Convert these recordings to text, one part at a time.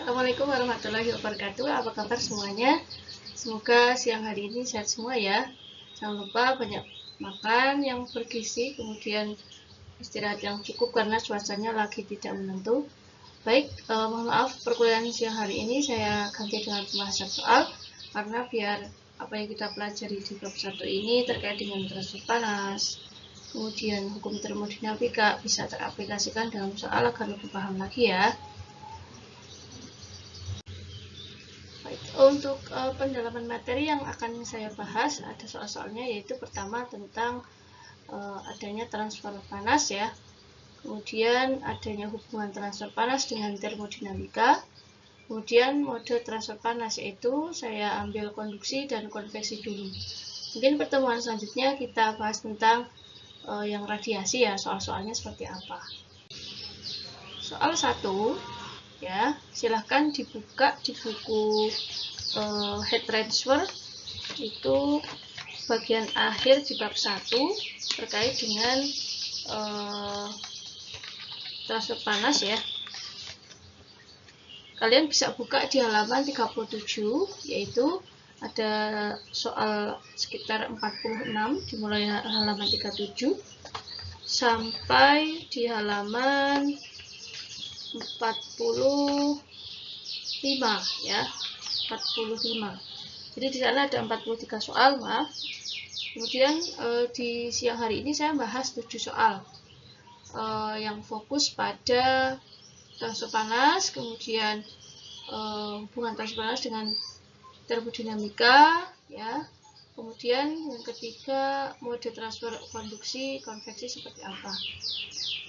Assalamualaikum warahmatullahi wabarakatuh. Apa kabar semuanya? Semoga siang hari ini sehat semua ya. Jangan lupa banyak makan yang bergizi, kemudian istirahat yang cukup karena cuacanya lagi tidak menentu. Baik, mohon maaf perkuliahan siang hari ini saya ganti dengan pembahasan soal karena biar apa yang kita pelajari di bab 1 ini terkait dengan transfer panas, kemudian hukum termodinamika bisa teraplikasikan dalam soal agar lebih paham lagi ya. Untuk pendalaman materi yang akan saya bahas ada soal-soalnya, yaitu pertama tentang adanya transfer panas ya, kemudian adanya hubungan transfer panas dengan termodinamika, kemudian mode transfer panas, yaitu saya ambil konduksi dan konveksi dulu. Mungkin pertemuan selanjutnya kita bahas tentang yang radiasi ya, soal-soalnya seperti apa. Soal 1 ya, silahkan dibuka di buku head transfer, itu bagian akhir di bab 1 terkait dengan transfer panas ya. Kalian bisa buka di halaman 37, yaitu ada soal sekitar 46 dimulai halaman 37 sampai di halaman 45 ya. 45. Jadi di sana ada 43 soal, maaf. Kemudian di siang hari ini saya bahas 7 soal yang fokus pada transfer panas, kemudian hubungan transfer panas dengan termodinamika ya. Kemudian yang ketiga, mode transfer konduksi konveksi seperti apa.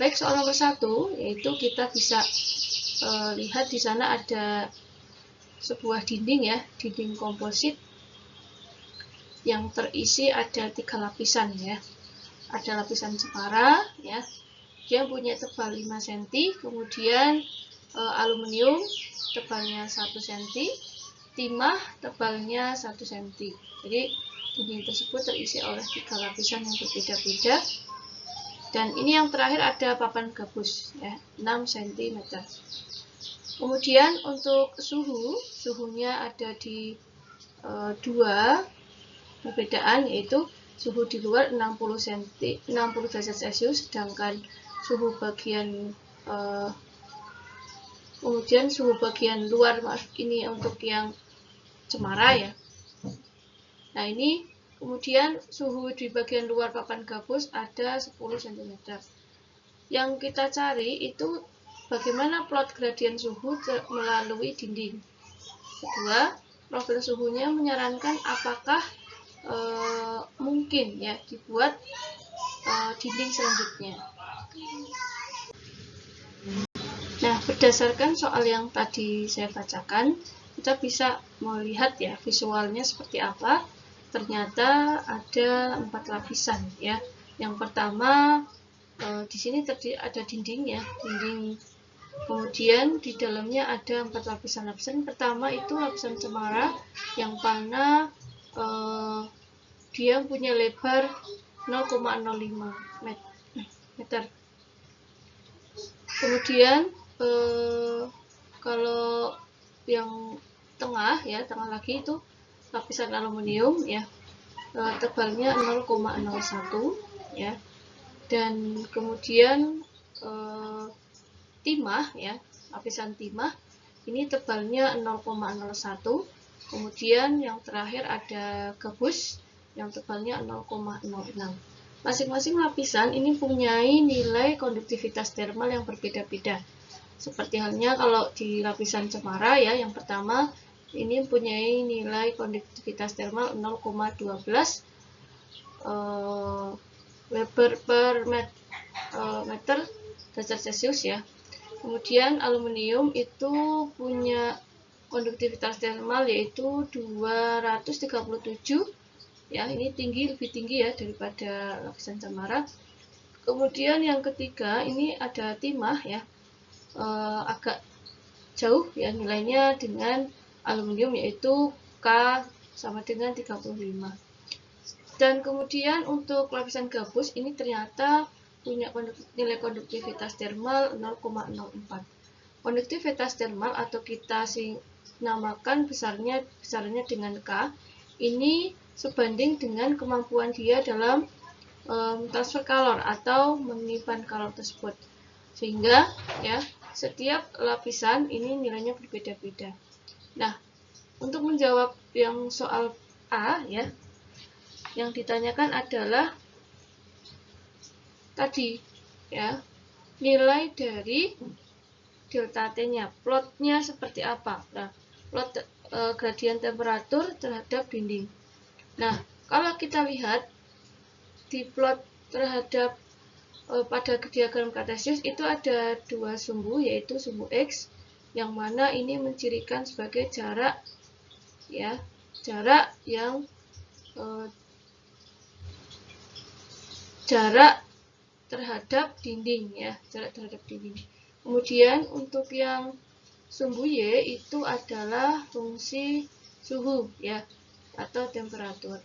Baik, soal nomor 1 yaitu kita bisa lihat di sana ada sebuah dinding ya, dinding komposit yang terisi ada 3 lapisan ya. Ada lapisan cemara ya, dia punya tebal 5 cm, kemudian aluminium tebalnya 1 cm, timah tebalnya 1 cm. Jadi dinding tersebut terisi oleh 3 lapisan yang berbeda-beda. Dan ini yang terakhir ada papan gabus ya, 6 cm. Kemudian untuk suhunya ada di 2 perbedaan, yaitu suhu di luar 60 derajat Celcius, sedangkan suhu bagian kemudian suhu bagian luar, maaf, ini untuk yang cemara ya. Nah, ini kemudian suhu di bagian luar papan gabus ada 10 cm. Yang kita cari itu bagaimana plot gradien suhu melalui dinding. Kedua, profil suhunya menyarankan apakah mungkin ya dibuat dinding selanjutnya. Nah, berdasarkan soal yang tadi saya bacakan, kita bisa melihat ya visualnya seperti apa. Ternyata ada 4 lapisan ya. Yang pertama di sini ada dinding ya, dinding. Kemudian di dalamnya ada 4 lapisan. Pertama itu lapisan cemara yang mana dia punya lebar 0,05 meter. Kemudian kalau yang tengah ya, tengah lagi itu lapisan aluminium ya, tebalnya 0,01 ya. Dan kemudian timah ya, lapisan timah ini tebalnya 0,01. Kemudian yang terakhir ada gabus yang tebalnya 0,06. Masing-masing lapisan ini punya nilai konduktivitas termal yang berbeda-beda. Seperti halnya kalau di lapisan cemara ya, yang pertama ini punya nilai konduktivitas termal 0,12 Weber per meter derajat Celcius ya. Kemudian aluminium itu punya konduktivitas termal yaitu 237 ya, ini lebih tinggi ya daripada lapisan cemara. Kemudian yang ketiga ini ada timah ya, agak jauh ya nilainya dengan aluminium, yaitu K sama dengan 35. Dan kemudian untuk lapisan gabus ini ternyata punya nilai konduktivitas termal 0,04. konduktivitas termal atau kita namakan besarnya dengan K, ini sebanding dengan kemampuan dia dalam transfer kalor atau menyimpan kalor tersebut. Sehingga ya, setiap lapisan ini nilainya berbeda-beda. Nah, untuk menjawab yang soal A ya, yang ditanyakan adalah tadi ya, nilai dari delta T-nya, plotnya seperti apa. Nah, plot gradien temperatur terhadap dinding. Nah, kalau kita lihat di plot terhadap pada diagram kartesius itu ada dua sumbu, yaitu sumbu X yang mana ini mencirikan sebagai jarak ya, jarak yang jarak terhadap dinding ya, jarak terhadap dinding. Kemudian untuk yang sumbu Y itu adalah fungsi suhu ya, atau temperatur.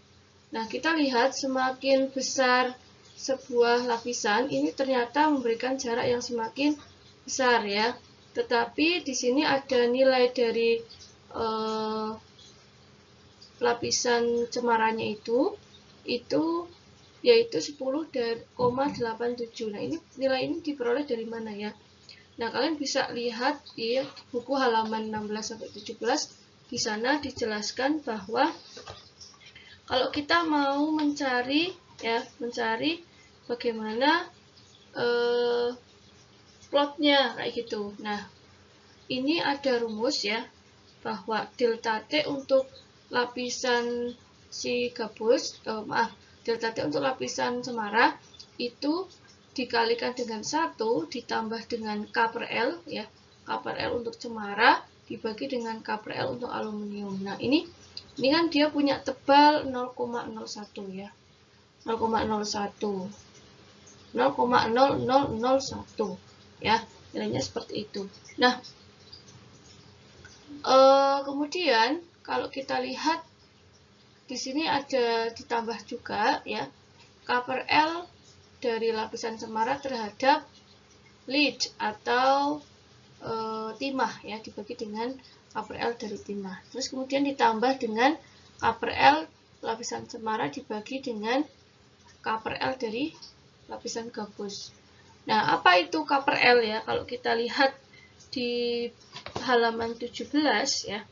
Nah, kita lihat semakin besar sebuah lapisan ini ternyata memberikan jarak yang semakin besar ya. Tetapi di sini ada nilai dari lapisan cemarannya itu yaitu 10,87. Nah, nilai ini diperoleh dari mana ya? Nah, kalian bisa lihat di buku halaman 16-17. Di sana dijelaskan bahwa kalau kita mau mencari bagaimana plotnya kayak gitu. Nah, ini ada rumus ya, bahwa delta T untuk lapisan si gabus, delta T untuk lapisan cemara itu dikalikan dengan 1 ditambah dengan K per L ya. K per L untuk cemara dibagi dengan K per L untuk aluminium. Nah, ini kan dia punya tebal 0,01 ya. 0,01 ya, nilainya seperti itu. Nah, kemudian kalau kita lihat di sini ada ditambah juga ya, K per L dari lapisan cemara terhadap lead atau timah ya, dibagi dengan K per L dari timah. Terus kemudian ditambah dengan K per L lapisan cemara dibagi dengan K per L dari lapisan gabus. Nah, apa itu K per L ya? Kalau kita lihat di halaman 17 ya,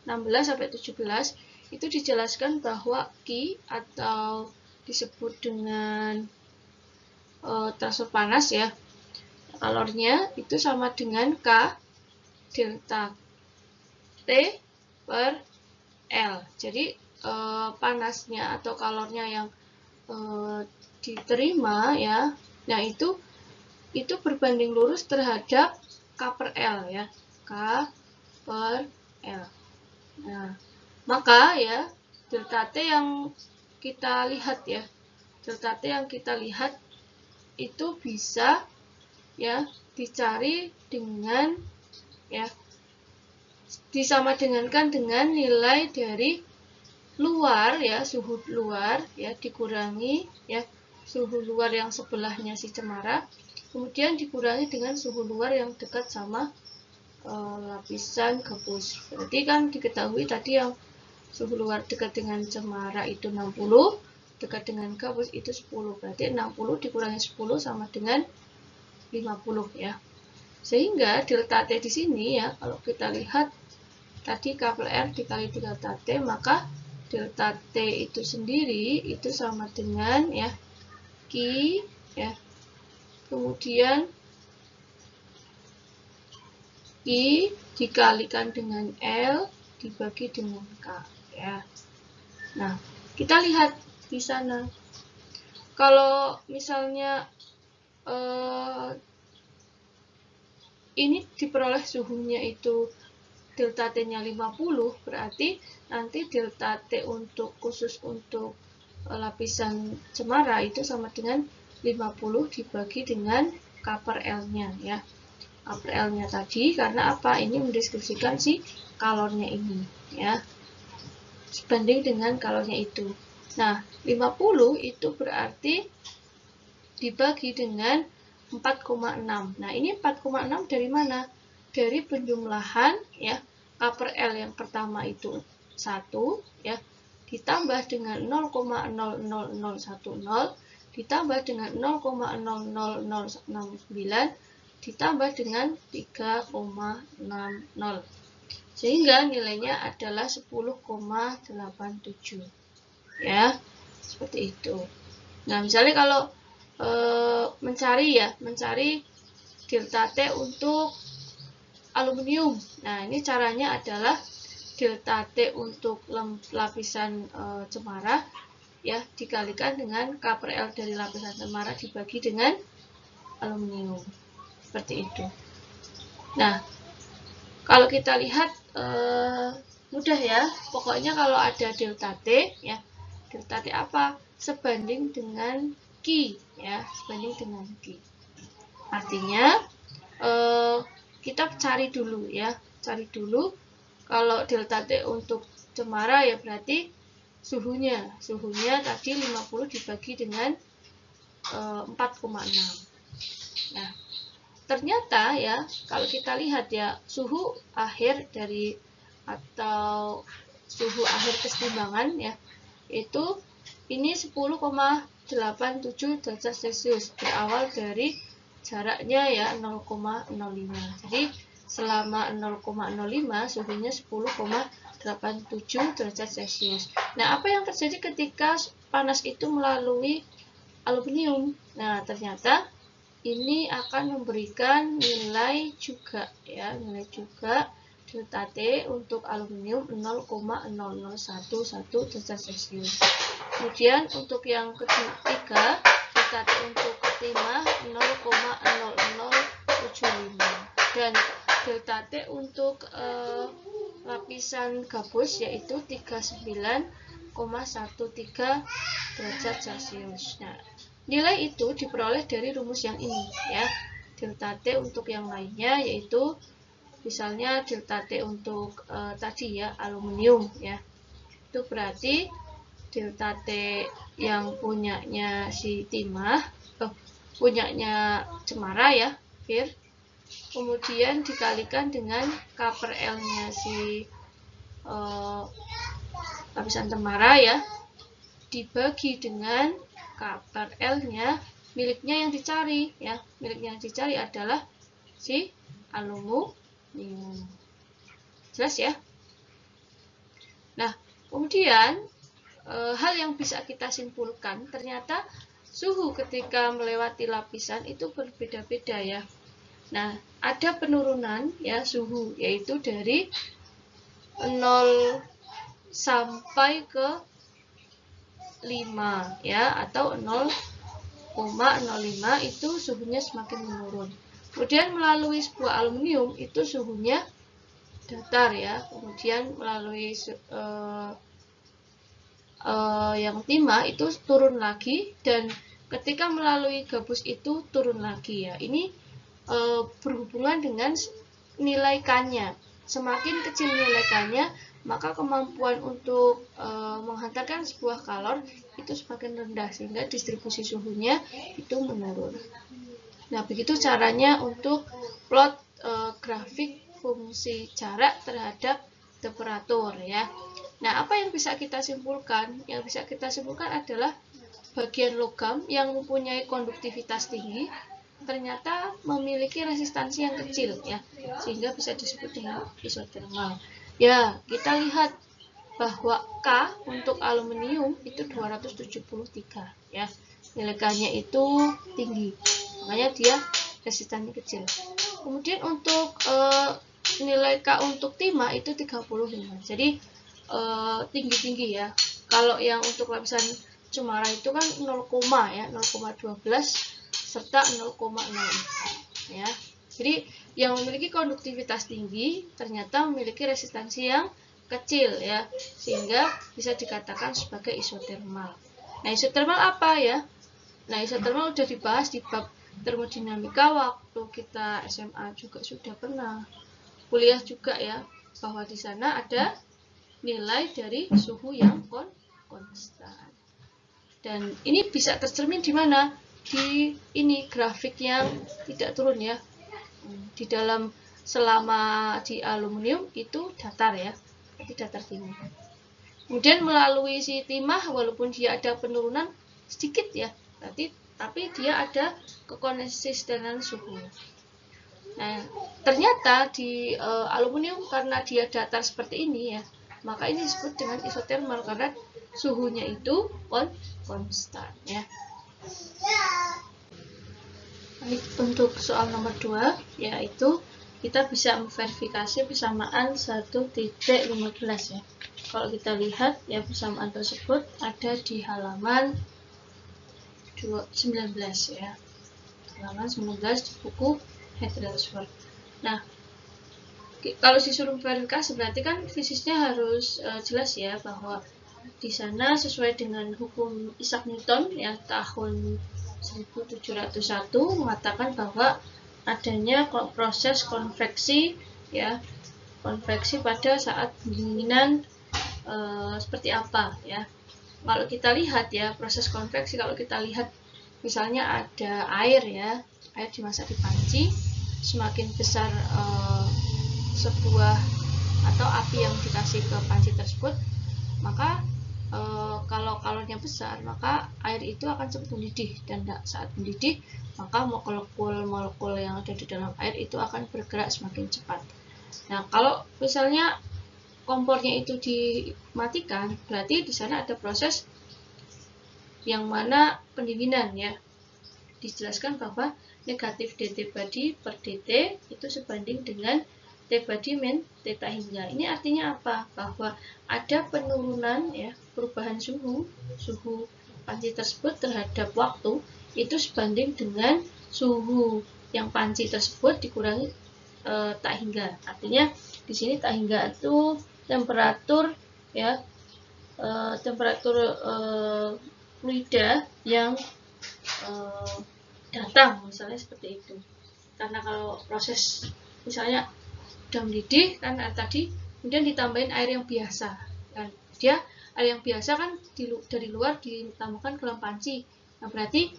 16-17 itu dijelaskan bahwa Q atau disebut dengan transfer panas ya, kalornya itu sama dengan K delta T per L. Jadi panasnya atau kalornya yang diterima ya, nah itu berbanding lurus terhadap K per L ya, K per L. Nah, maka ya delta T yang kita lihat ya, delta T yang kita lihat itu bisa ya dicari dengan ya, disamadengankan dengan nilai dari luar ya, suhu luar ya dikurangi ya suhu luar yang sebelahnya si cemara, kemudian dikurangi dengan suhu luar yang dekat sama lapisan gabus. Berarti kan diketahui tadi yang suhu luar dekat dengan cemara itu 60, dekat dengan gabus itu 10. Berarti 60 dikurangi 10 sama dengan 50 ya. Sehingga delta T di sini ya, kalau kita lihat tadi K per R dikali delta T, maka delta T itu sendiri itu sama dengan ya Q ya, kemudian Q dikalikan dengan L dibagi dengan K ya. Nah, kita lihat di sana kalau misalnya ini diperoleh suhunya itu delta T-nya 50, berarti nanti delta T khusus untuk lapisan cemara itu sama dengan 50 dibagi dengan K per L-nya ya. K per L-nya tadi karena apa? Ini mendeskripsikan si kalornya ini ya, sebanding dengan kalornya itu. Nah, 50 itu berarti dibagi dengan 4,6. Nah, ini 4,6 dari mana? dari penjumlahan ya K per L yang pertama itu 1 ya ditambah dengan 0,00010 ditambah dengan 0,00069 ditambah dengan 3,60 sehingga nilainya adalah 10,87 ya seperti itu. Nah misalnya kalau mencari delta T untuk aluminium. Nah ini caranya adalah delta T untuk lapisan cemara ya dikalikan dengan K per L dari lapisan cemara dibagi dengan aluminium seperti itu. Nah kalau kita lihat mudah ya, pokoknya kalau ada delta T ya delta T apa sebanding dengan Q ya sebanding dengan Q. Artinya kita cari dulu kalau delta T untuk cemara ya berarti suhunya tadi 50 dibagi dengan 4,6. Nah ternyata ya kalau kita lihat ya suhu akhir dari atau suhu akhir kesetimbangan ya itu ini 10,87 derajat Celcius berawal dari jaraknya ya 0,05. Jadi selama 0,05 suhunya 10,87 derajat Celcius. Nah, apa yang terjadi ketika panas itu melalui aluminium? Nah, ternyata ini akan memberikan nilai juga ya, nilai juga delta T untuk aluminium 0,0011 derajat Celcius. Kemudian untuk yang ketiga, delta T untuk timah 0,0075 dan delta T untuk lapisan gabus yaitu 39,13 derajat Celcius. Nah, nilai itu diperoleh dari rumus yang ini ya. Delta T untuk yang lainnya yaitu misalnya delta T untuk tadi ya aluminium ya. Itu berarti delta T yang punyanya si timah punyanya cemara ya, Fir. Kemudian dikalikan dengan K per L-nya si lapisan cemara ya, dibagi dengan K per L-nya miliknya yang dicari ya. Miliknya yang dicari adalah si aluminium. Jelas ya? Nah, kemudian hal yang bisa kita simpulkan ternyata suhu ketika melewati lapisan itu berbeda-beda ya. Nah, ada penurunan ya suhu yaitu dari 0 sampai ke 5 ya atau 0,05 itu suhunya semakin menurun. Kemudian melalui sebuah aluminium itu suhunya datar ya. Kemudian melalui yang timah itu turun lagi dan ketika melalui gabus itu turun lagi ya. Ini berhubungan dengan nilai K-nya. Semakin kecil nilai K-nya, maka kemampuan untuk menghantarkan sebuah kalor itu semakin rendah sehingga distribusi suhunya itu menurun. Nah, begitu caranya untuk plot grafik fungsi jarak terhadap temperatur ya. Nah, apa yang bisa kita simpulkan? Yang bisa kita simpulkan adalah bagian logam yang mempunyai konduktivitas tinggi ternyata memiliki resistansi yang kecil ya, sehingga bisa disebut dengan isotermal. Ya, kita lihat bahwa K untuk aluminium itu 273 ya. Nilai K-nya itu tinggi. Makanya dia resistansinya kecil. Kemudian untuk nilai K untuk timah itu 35. Jadi tinggi-tinggi ya. Kalau yang untuk lapisan cemara itu kan 0, ya, 0,12 serta 0,04 ya. Jadi yang memiliki konduktivitas tinggi ternyata memiliki resistansi yang kecil ya, sehingga bisa dikatakan sebagai isotermal. Nah, isotermal apa ya? Nah, isotermal sudah dibahas di bab termodinamika waktu kita SMA juga sudah pernah kuliah juga ya, bahwa di sana ada nilai dari suhu yang konstan. Dan ini bisa tercermin di mana? Di ini grafik yang tidak turun ya. Di dalam selama di aluminium itu datar ya, jadi datar tinggi. Kemudian melalui si timah, walaupun dia ada penurunan sedikit ya, tapi dia ada kekonsistenan suhu. Nah, ternyata di aluminium karena dia datar seperti ini ya, maka ini disebut dengan isotermal karena suhunya itu konstan ya. Baik, untuk soal nomor 2 yaitu kita bisa memverifikasi persamaan 1.15 ya. Kalau kita lihat ya, persamaan tersebut ada di halaman 19 ya. Halaman 19 di buku Head-Ransford. Nah, kalau disuruh verifikasi berarti kan fisiknya harus jelas ya, bahwa di sana sesuai dengan hukum Isaac Newton yang tahun 1701 mengatakan bahwa adanya proses konveksi ya, konveksi pada saat pendinginan seperti apa ya. Kalau kita lihat ya, proses konveksi, kalau kita lihat misalnya ada air ya, air dimasak di panci, semakin besar sebuah atau api yang dikasih ke panci tersebut, maka kalau kalornya besar, maka air itu akan cepat mendidih, dan saat mendidih maka molekul-molekul yang ada di dalam air itu akan bergerak semakin cepat. Nah, kalau misalnya kompornya itu dimatikan, berarti di sana ada proses yang mana pendinginan ya. Dijelaskan bahwa negatif dt body per dt itu sebanding dengan T body min theta hingga. Ini artinya apa? Bahwa ada penurunan ya, perubahan suhu panci tersebut terhadap waktu itu sebanding dengan suhu yang panci tersebut dikurangi tak hingga. Artinya di sini tak hingga itu temperatur ya, temperatur fluida yang datang, misalnya seperti itu. Karena kalau proses misalnya udah mendidih kan tadi, kemudian ditambahin air yang biasa kan, dia air yang biasa kan dari luar ditambahkan ke dalam panci. Nah, berarti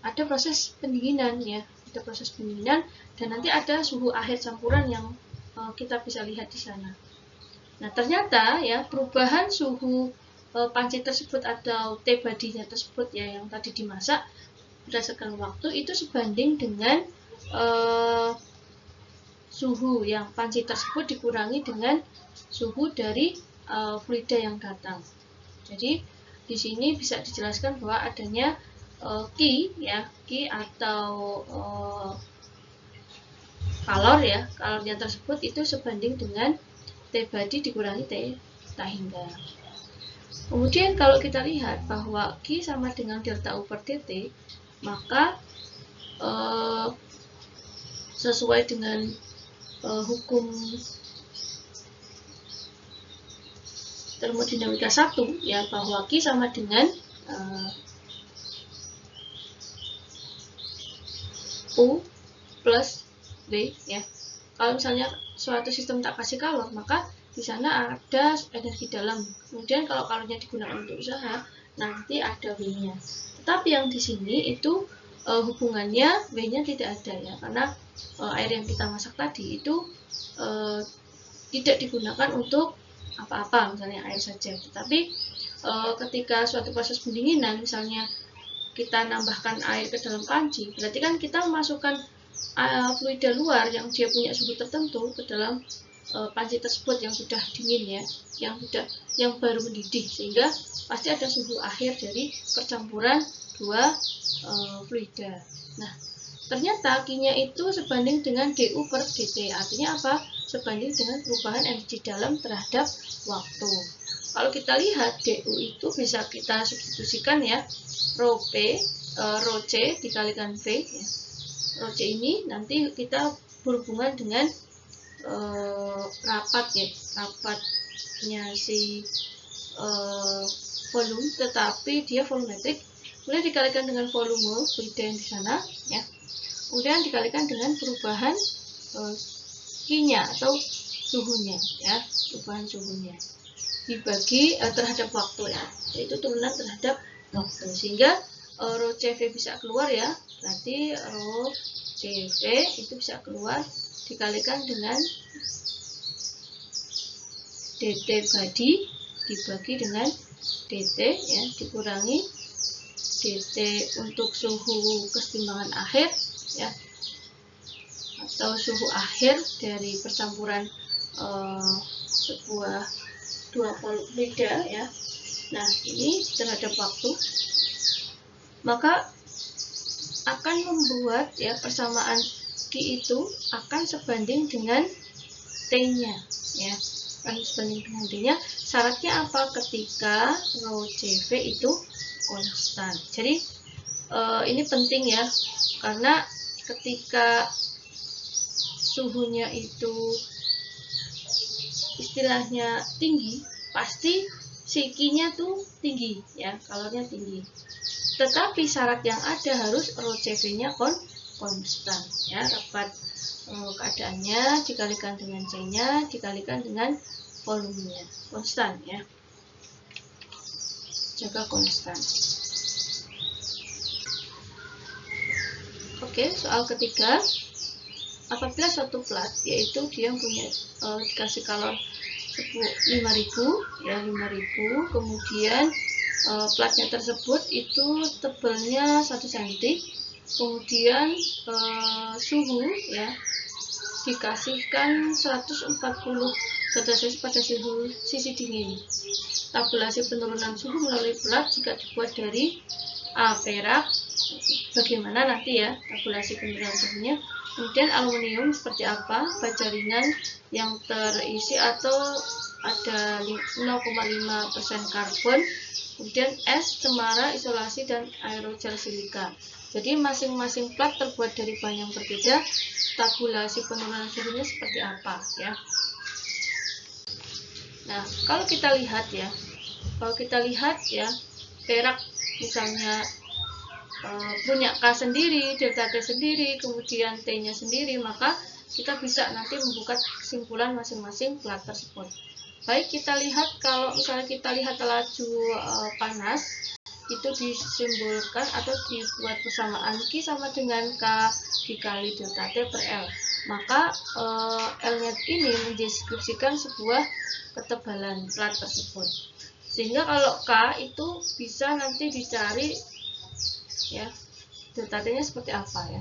ada proses pendinginan ya, ada proses pendinginan, dan nanti ada suhu akhir campuran yang kita bisa lihat di sana. Nah, ternyata ya, perubahan suhu panci tersebut atau T body-nya tersebut ya, yang tadi dimasak berdasarkan waktu itu sebanding dengan suhu yang panci tersebut dikurangi dengan suhu dari fluida yang datang. Jadi di sini bisa dijelaskan bahwa adanya Q ya, Q atau kalor ya, kalornya tersebut itu sebanding dengan T body dikurangi T hingga. Kemudian kalau kita lihat bahwa Q sama dengan delta U per dt, maka sesuai dengan hukum termodinamika 1 ya, bahwa Q sama dengan U plus V ya. Kalau misalnya suatu sistem tak kasih kalor, maka di sana ada energi dalam. Kemudian kalau kalornya digunakan untuk usaha, nanti ada V-nya. Tetapi yang di sini itu hubungannya V-nya tidak ada ya, karena air yang kita masak tadi itu tidak digunakan untuk apa-apa, misalnya air saja. Tetapi ketika suatu proses pendinginan, misalnya kita nambahkan air ke dalam panci, berarti kan kita memasukkan fluida luar yang dia punya suhu tertentu ke dalam panci tersebut yang sudah dingin ya, yang baru mendidih, sehingga pasti ada suhu akhir dari percampuran dua fluida. Nah, ternyata Q-nya itu sebanding dengan du per dt. Artinya apa? Sebanding dengan perubahan energi dalam terhadap waktu. Kalau kita lihat du itu bisa kita substitusikan ya, rho P, rho C dikalikan V ya. Rho C ini nanti kita berhubungan dengan rapatnya si volume, tetapi dia volumetrik, kemudian dikalikan dengan volume fluida yang di sana ya, kemudian dikalikan dengan perubahan Q-nya atau suhunya ya, perubahan suhunya dibagi terhadap waktu ya, yaitu turunan terhadap waktu, sehingga rho CV bisa keluar ya, Berarti rho CV itu bisa keluar dikalikan dengan DT body dibagi dengan DT ya, dikurangi DT untuk suhu kesetimbangan akhir ya, atau suhu akhir dari percampuran sebuah dua fluida ya. Nah, ini terhadap waktu, maka akan membuat ya persamaan Q itu akan sebanding dengan T-nya ya. Akan sebanding dengan T-nya. Syaratnya apa? Ketika rho CV itu konstan. Jadi ini penting ya, karena ketika suhunya itu istilahnya tinggi, pasti si Q-nya tuh tinggi ya, kalornya tinggi. Tetapi syarat yang ada harus rho CV-nya konstan ya, dapat keadaannya dikalikan dengan C-nya dikalikan dengan volumenya, konstan ya. Jaga konstan. Oke, soal ketiga. Apabila suatu plat, yaitu dia punya dikasih kalor 5000 ya, 5000, kemudian platnya tersebut itu tebalnya 1 cm, kemudian suhu ya dikasihkan 140 derajat Celcius pada sisi dingin. Tabulasi penurunan suhu melalui plat jika dibuat dari A. perak, bagaimana nanti ya tabulasi penurunan suhunya. Kemudian aluminium seperti apa, baja ringan yang terisi atau ada 0,5% karbon, kemudian es, cemara, isolasi, dan aerogel silika. Jadi masing-masing plat terbuat dari bahan yang berbeda, tabulasi penurunan suhunya seperti apa ya. Nah, kalau kita lihat ya, perak misalnya punya K sendiri, delta T sendiri, kemudian T-nya sendiri, maka kita bisa nanti membuka kesimpulan masing-masing plat tersebut. Baik, kita lihat kalau misalnya kita lihat laju panas, itu disimbolkan atau dibuat persamaan Q sama dengan K dikali delta T per L. Maka L-nya ini mendeskripsikan sebuah ketebalan plat tersebut. Sehingga kalau K itu bisa nanti dicari ya, delta T-nya seperti apa ya.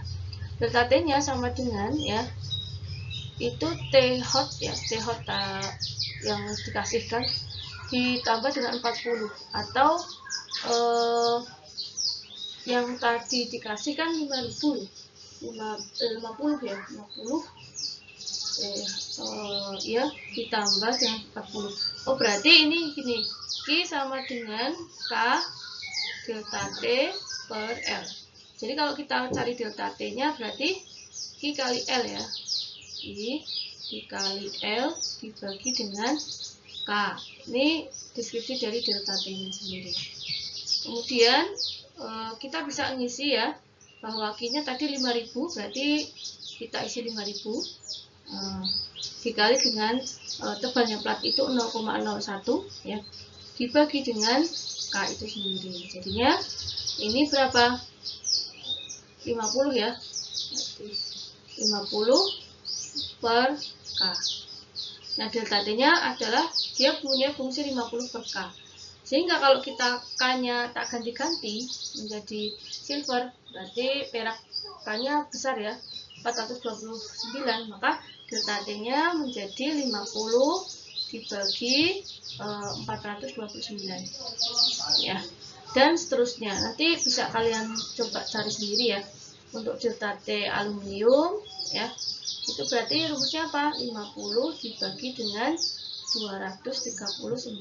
Delta T-nya sama dengan ya, itu T hot ya, T hot yang dikasihkan ditambah dengan 40, atau yang tadi dikasihkan 50 ya, 50 ya, ditambah dengan 40. Oh, berarti ini gini, Q sama dengan K delta T per L. Jadi kalau kita cari delta T-nya berarti Q kali L ya. Q dikali L dibagi dengan K. Ini deskripsi dari delta T-nya sendiri. Kemudian kita bisa ngisi ya, bahwa Q-nya tadi 5000, berarti kita isi 5000 dikali dengan tebalnya plat itu 0,01 ya, dibagi dengan K itu sendiri. Jadinya ini berapa? 50 ya. 50 per K. Nah, delta T-nya adalah dia punya fungsi 50 per K. Sehingga kalau kita K-nya tak ganti-ganti menjadi silver, berarti perak K-nya besar ya, 429, maka delta T-nya menjadi 50 dibagi 429 ya, dan seterusnya. Nanti bisa kalian coba cari sendiri ya. Untuk delta T aluminium ya, itu berarti rumusnya apa? 50 dibagi dengan 239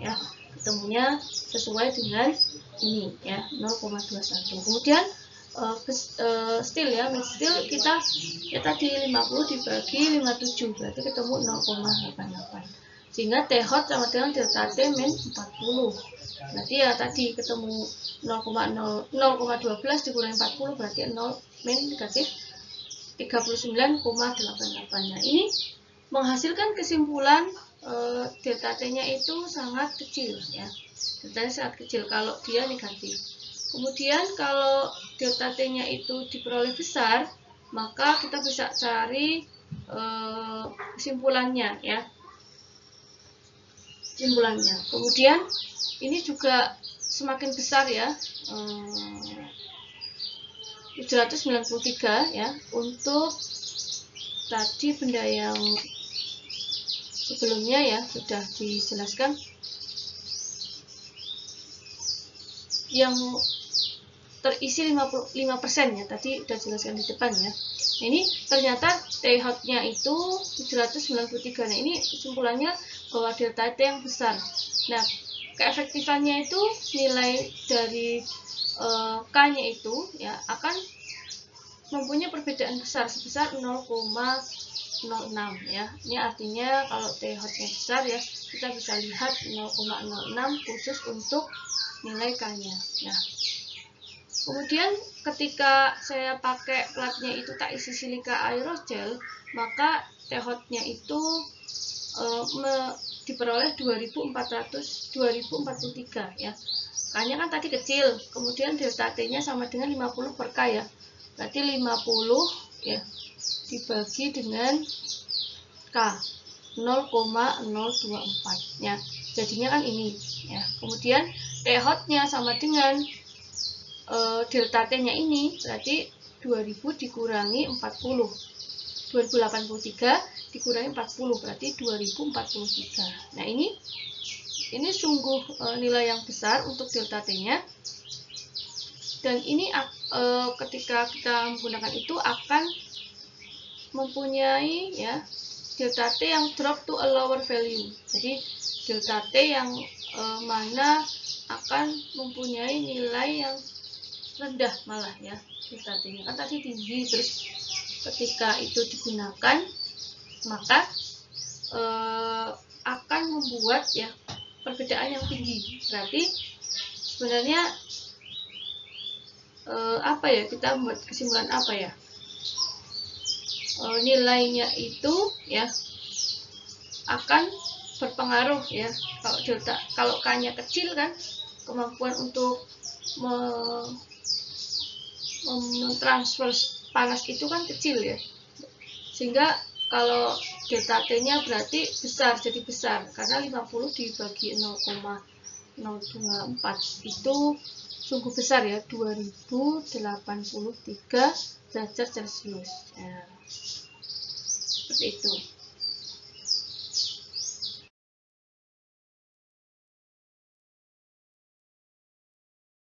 ya, ketemunya sesuai dengan ini ya, 0,21. Kemudian steel ya, steel kita ya tadi 50 dibagi 57, berarti ketemu 0,88. Sehingga T hot sama dengan delta T min 40. Berarti ya tadi ketemu 0,12 dikurangi 40, berarti 0 min negatif 39,88. Nah, ini menghasilkan kesimpulan delta T-nya itu sangat kecil ya. Delta-nya sangat kecil kalau dia negatif. Kemudian kalau delta T-nya itu diperoleh besar, maka kita bisa cari kesimpulannya ya. Kesimpulannya. Kemudian ini juga semakin besar ya. 793 ya untuk tadi benda yang sebelumnya ya sudah dijelaskan, yang terisi 55% ya, tadi udah jelaskan di depan ya. Nah, ini ternyata T hot-nya itu 793. Nah, ini kesimpulannya bahwa delta T yang besar. Nah, keefektifannya itu nilai dari K-nya itu ya akan mempunyai perbedaan besar sebesar 0,06 ya. Ini artinya kalau T hot-nya besar ya, kita bisa lihat 0,06 khusus untuk nilai K-nya. Nah, kemudian ketika saya pakai platnya itu tak isi silika aerogel, maka T hot-nya itu diperoleh 2043 ya. K-nya kan tadi kecil, kemudian delta T-nya sama dengan 50 per K ya. Berarti 50 ya dibagi dengan K 0,024 ya. Jadinya kan ini ya. Kemudian T hot-nya sama dengan delta T-nya ini berarti 2000 dikurangi 40. 2083 dikurangi 40 berarti 2043. Nah, ini sungguh nilai yang besar untuk delta T-nya. Dan ini ketika kita menggunakan itu akan mempunyai ya delta T yang drop to a lower value. Jadi delta T yang mana akan mempunyai nilai yang rendah malah ya delta T-nya. Kan tadi tinggi, terus ketika itu digunakan maka akan membuat ya perbedaan yang tinggi. Berarti sebenarnya apa ya, kita membuat kesimpulan apa ya, nilainya itu ya akan berpengaruh ya. Kalau K-nya kecil kan kemampuan untuk mentransfer panas itu kan kecil ya, sehingga kalau delta T-nya berarti besar, jadi besar karena 50 dibagi 0,024 itu sungguh besar ya, 2083 derajat Celcius ya. Seperti itu.